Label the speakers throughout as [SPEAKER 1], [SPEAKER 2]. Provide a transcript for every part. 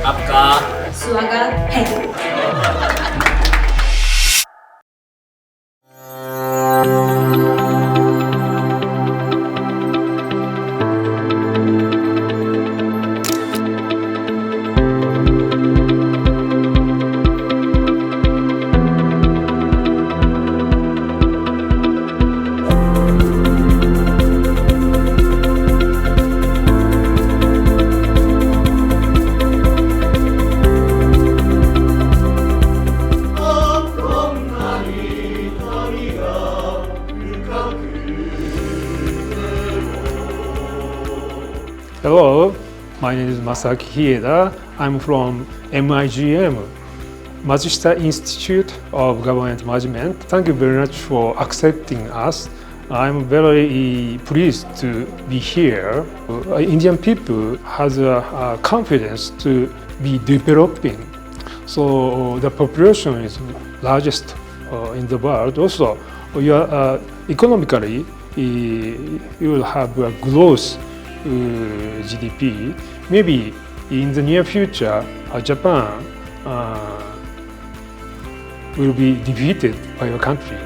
[SPEAKER 1] आपका
[SPEAKER 2] स्वागत है।
[SPEAKER 3] Hello, my name is Masaki Hieda. I'm from MIGM, Matsushita Institute of Government Management. Thank you very much for accepting us. I'm very pleased to be here. Indian people has a confidence to be developing. So the population is largest in the world. Also, you are, economically, you will have a growth GDP. Maybe in the near future, Japan will be defeated by your country.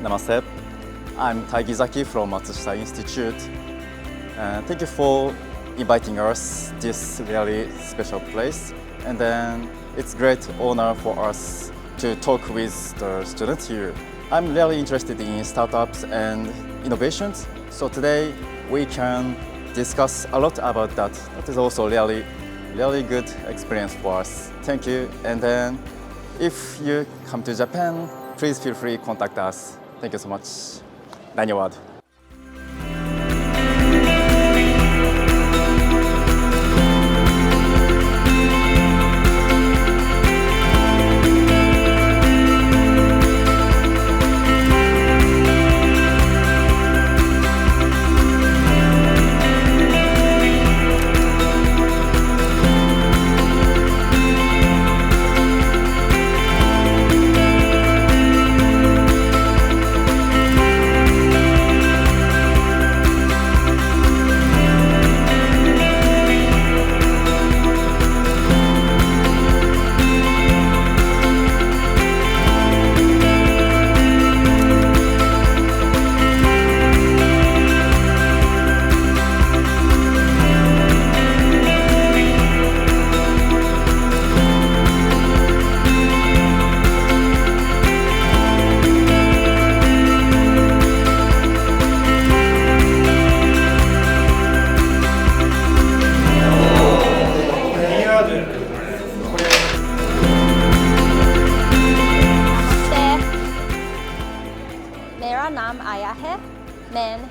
[SPEAKER 4] Namaste. I'm Taigizaki from Matsushita Institute. Thank you for inviting us this really special place. And then it's great honor for us to talk with the students here. I'm really interested in startups and innovations. So today we can discuss a lot about that. That is also really good experience for us. Thank you. And then if you come to Japan, please feel free to contact us. Thank you so much. Dhanyawad.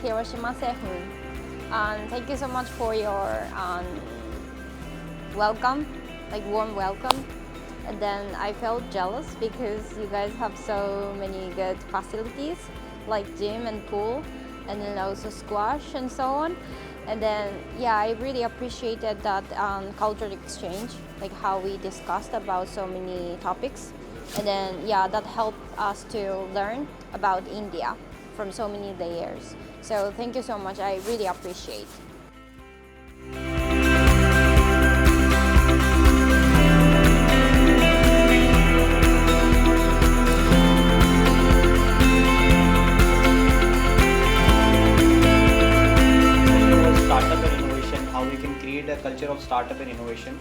[SPEAKER 5] Hiroshima Thank you so much for your welcome
[SPEAKER 1] like warm welcome. And then I felt jealous because you guys have so many good facilities like gym and pool, and then also squash and so on. And then yeah, I really appreciated that cultural exchange, like how we discussed about so many topics. And then yeah, that helped us to learn about India from so many layers. So thank you so much, I really appreciate.
[SPEAKER 5] Startup and innovation, how we can create a culture of startup and innovation.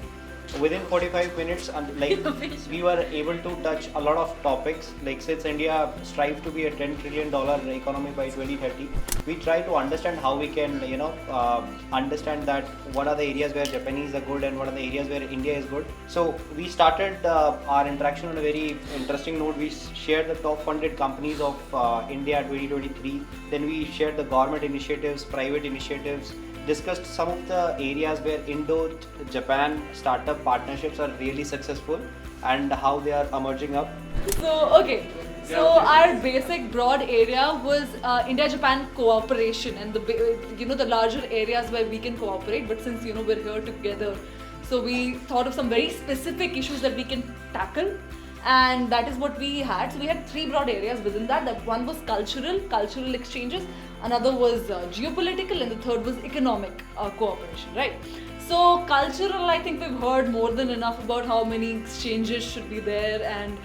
[SPEAKER 5] Within 45 minutes, we were able to touch a lot of topics. Like since India strive to be a $10 trillion economy by 2030, we try to understand how we can, understand that what are the areas where Japanese are good and what are the areas where India is good. So we started our interaction on a very interesting note. We shared the top funded companies of India 2023. Then we shared the government initiatives, private initiatives, discussed some of the areas where Indo-Japan startup partnerships are really successful and how they are emerging up.
[SPEAKER 6] So our basic broad area was India-Japan cooperation and the larger areas where we can cooperate. But since we're here together, so we thought of some very specific issues that we can tackle, and that is what we had. So we had three broad areas within that. That one was cultural exchanges, another was geopolitical, and the third was economic cooperation, right? So cultural, I think we've heard more than enough about how many exchanges should be there, and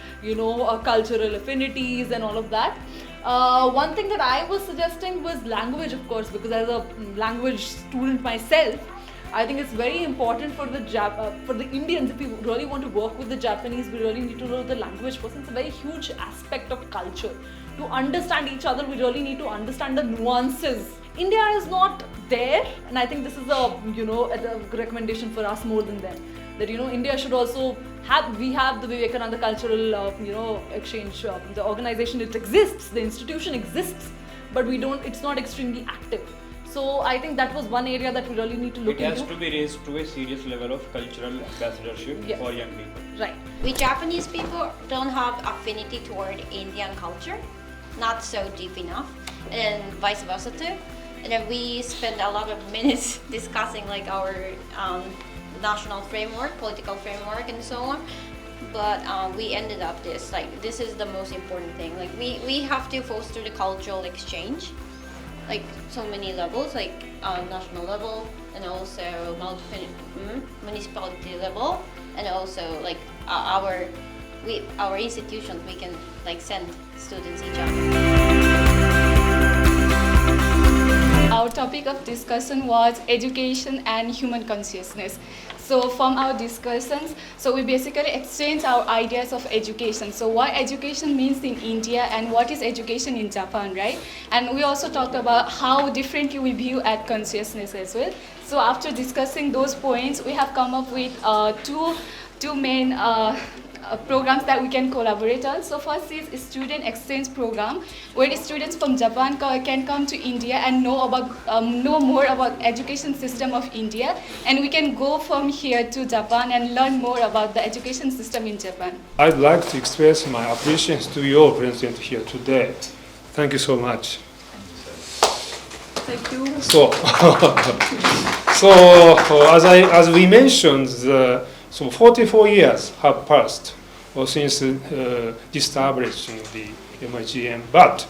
[SPEAKER 6] cultural affinities and all of that. One thing that I was suggesting was language, of course, because as a language student myself, I think it's very important for the Indians. If we really want to work with the Japanese, we really need to know the language first. It's a very huge aspect of culture. To understand each other, we really need to understand the nuances. India is not there, and I think this is a recommendation for us more than them. That India should also have. We have the Vivekananda Cultural Exchange. The organization, it exists. The institution exists, but we don't. It's not extremely active. So I think that was one area that we really need to look into.
[SPEAKER 7] It has to be raised to a serious level of cultural ambassadorship for young people.
[SPEAKER 6] Right.
[SPEAKER 2] We Japanese people don't have affinity toward Indian culture, not so deep enough, and vice versa too. And then we spend a lot of minutes discussing like our national framework, political framework, and so on. But we ended up this is the most important thing. Like we have to foster the cultural exchange, like so many levels, like national level, and also municipality level, and also like our institutions, we can like send students each other.
[SPEAKER 8] Our topic of discussion was education and human consciousness. So from our discussions, so we basically exchanged our ideas of education. So what education means in India and what is education in Japan, right? And we also talked about how differently we view at consciousness as well. So after discussing those points, we have come up with two main programs that we can collaborate on. So first is a student exchange program, where the students from Japan can come to India and know more about education system of India, and we can go from here to Japan and learn more about the education system in Japan.
[SPEAKER 3] I'd like to express my appreciation to your presence here today. Thank you so much.
[SPEAKER 6] Thank you.
[SPEAKER 3] So, as we mentioned, so 44 years have passed since establishing the MIGM. But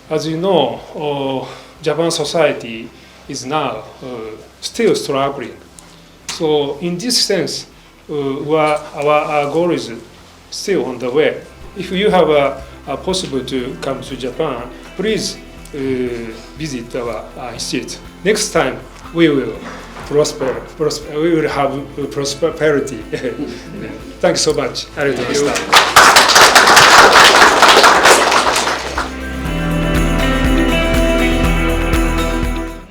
[SPEAKER 3] as you know, Japan society is now still struggling. So in this sense, our goal is still on the way. If you have a possible to come to Japan, please visit our institute. Next time we will prosper. We will have prosperity. Thanks so much. ありがとうございました。